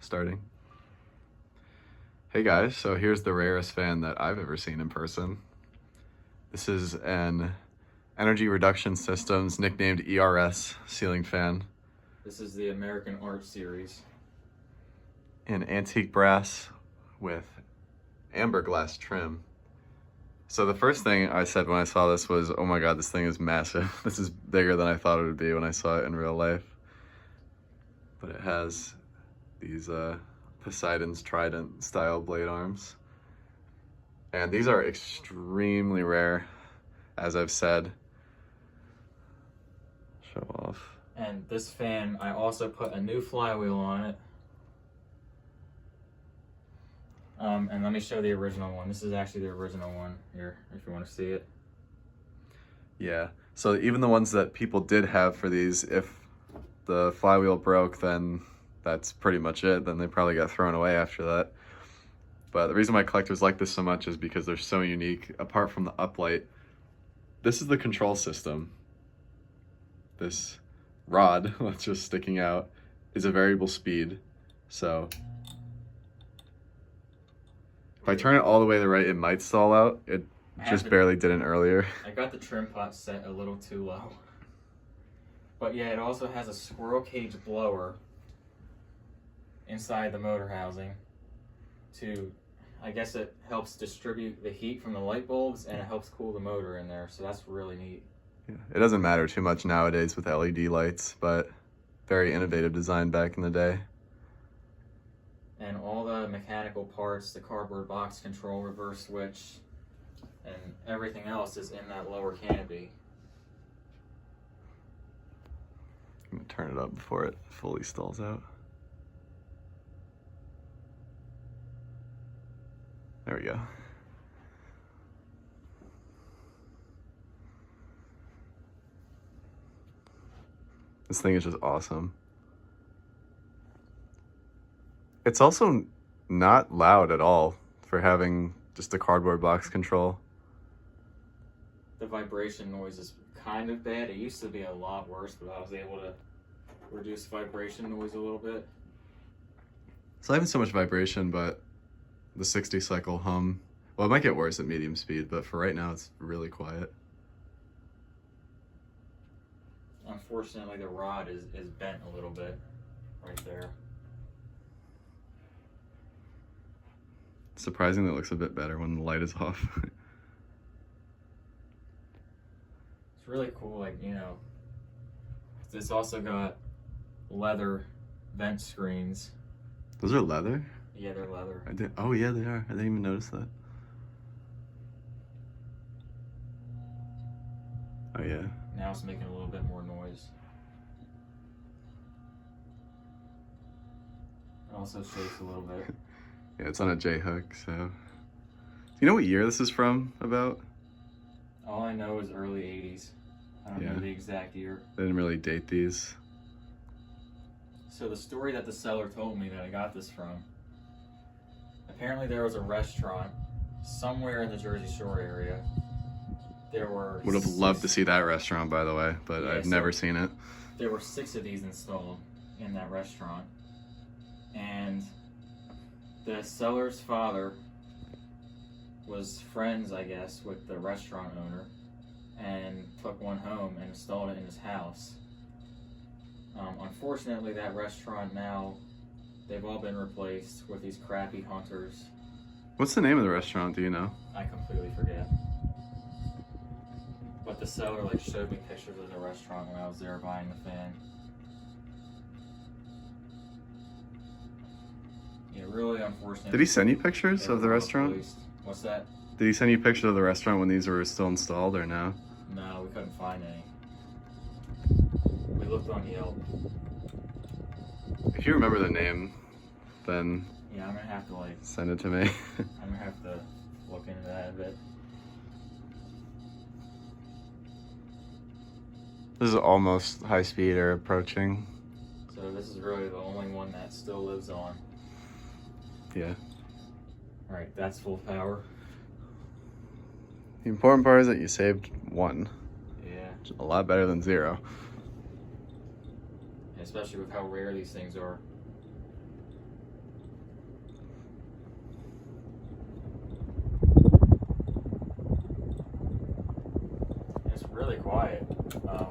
starting. Hey guys, so here's the rarest fan that I've ever seen in person. This is an Energy Reduction Systems nicknamed ERS ceiling fan. This is the American Art Series. In antique brass with amber glass trim. So the first thing I said when I saw this was, oh my god, this thing is massive. This is bigger than I thought it would be when I saw it in real life. But it has these Poseidon's Trident style blade arms. And these are extremely rare, as I've said. Show off. And this fan, I also put a new flywheel on it. And let me show the original one. This is actually the original one here, if you want to see it. Yeah, so even the ones that people did have for these, if the flywheel broke, then that's pretty much it. Then they probably got thrown away after that. But the reason why collectors like this so much is because they're so unique. Apart from the uplight, this is the control system. This rod that's just sticking out is a variable speed. So if I turn it all the way to the right, it might stall out. It just barely didn't earlier. I got the trim pot set a little too low. But yeah, it also has a squirrel cage blower inside the motor housing to, I guess it helps distribute the heat from the light bulbs and it helps cool the motor in there. So that's really neat. Yeah, it doesn't matter too much nowadays with LED lights, but very innovative design back in the day. And all the mechanical parts, the cardboard box control, reverse switch, and everything else is in that lower canopy. I'm gonna turn it up before it fully stalls out. There we go. This thing is just awesome. It's also not loud at all for having just a cardboard box control. The vibration noise is kind of bad. It used to be a lot worse, but I was able to reduce vibration noise a little bit. It's not even so much vibration, but the 60 cycle hum. Well, it might get worse at medium speed, but for right now, it's really quiet. Unfortunately, the rod is bent a little bit right there. Surprisingly, it looks a bit better when the light is off. It's really cool, like, you know, it's also got leather vent screens. Those are leather? Yeah, they're leather. Oh yeah, they are. I didn't even notice that. Oh yeah. Now it's making a little bit more noise. It also shakes a little bit. Yeah, it's on a J-hook, so. You know what year this is from, about? All I know is early 80s. I don't know the exact year. They didn't really date these. So the story that the seller told me that I got this from, apparently there was a restaurant somewhere in the Jersey Shore area. There were Would have loved to see that restaurant, by the way, but Yeah, I've never seen it. There were 6 of these installed in that restaurant. And the seller's father was friends, I guess, with the restaurant owner and took one home and installed it in his house. Unfortunately, that restaurant now, they've all been replaced with these crappy Hunters. What's the name of the restaurant, do you know? I completely forget. But the seller like showed me pictures of the restaurant when I was there buying the fan. Yeah, really unfortunate. Did he send you pictures of the restaurant? Replaced. What's that? Did he send you pictures of the restaurant when these were still installed or no? No, we couldn't find any. We looked on Yelp. If you remember the name, then Yeah, I'm gonna have to like send it to me. I'm gonna have to look into that a bit. This is almost high speed or approaching. So this is really the only one that still lives on. Yeah. Alright, that's full power. The important part is that you saved 1. Yeah. A lot better than 0. Especially with how rare these things are. really quiet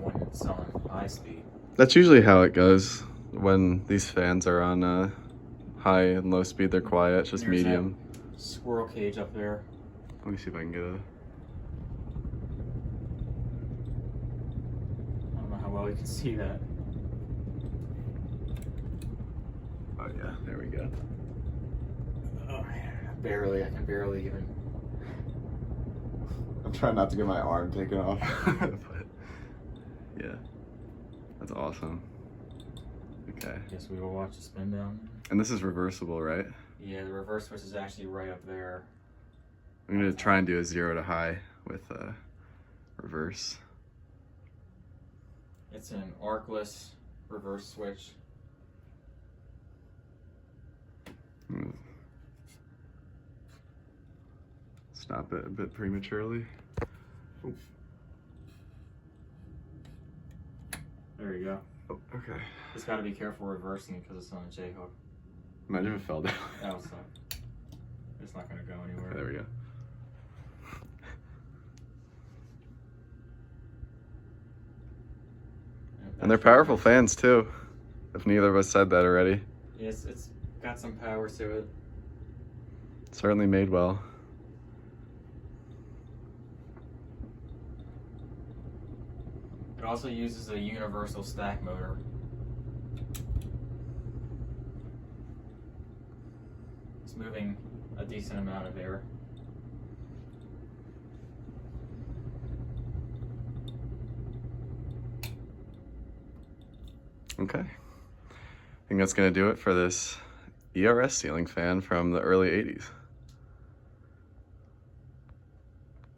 when it's on high speed. That's usually how it goes when these fans are on high and low speed. They're quiet. It's just There's medium. that squirrel cage up there. Let me see if I can get a. I don't know how well you can see that. Oh yeah, there we go. Oh man, barely. I can barely even. I'm trying not to get my arm taken off. But yeah, that's awesome. Okay. Guess we will watch the spin down. And this is reversible, right? Yeah, the reverse switch is actually right up there. I'm gonna try and do a 0 to high with reverse. It's an arcless reverse switch. Stop it a bit prematurely. Oof. There you go. Oh, okay. Just gotta be careful reversing because it's on a J hook. Imagine if it fell down. That'll suck. It's not gonna go anywhere. Okay, there we go. And they're powerful fans too, if neither of us said that already. Yes, it's got some power to it. Certainly made well. It also uses a universal stack motor. It's moving a decent amount of air. Okay. I think that's gonna do it for this ERS ceiling fan from the early 80s.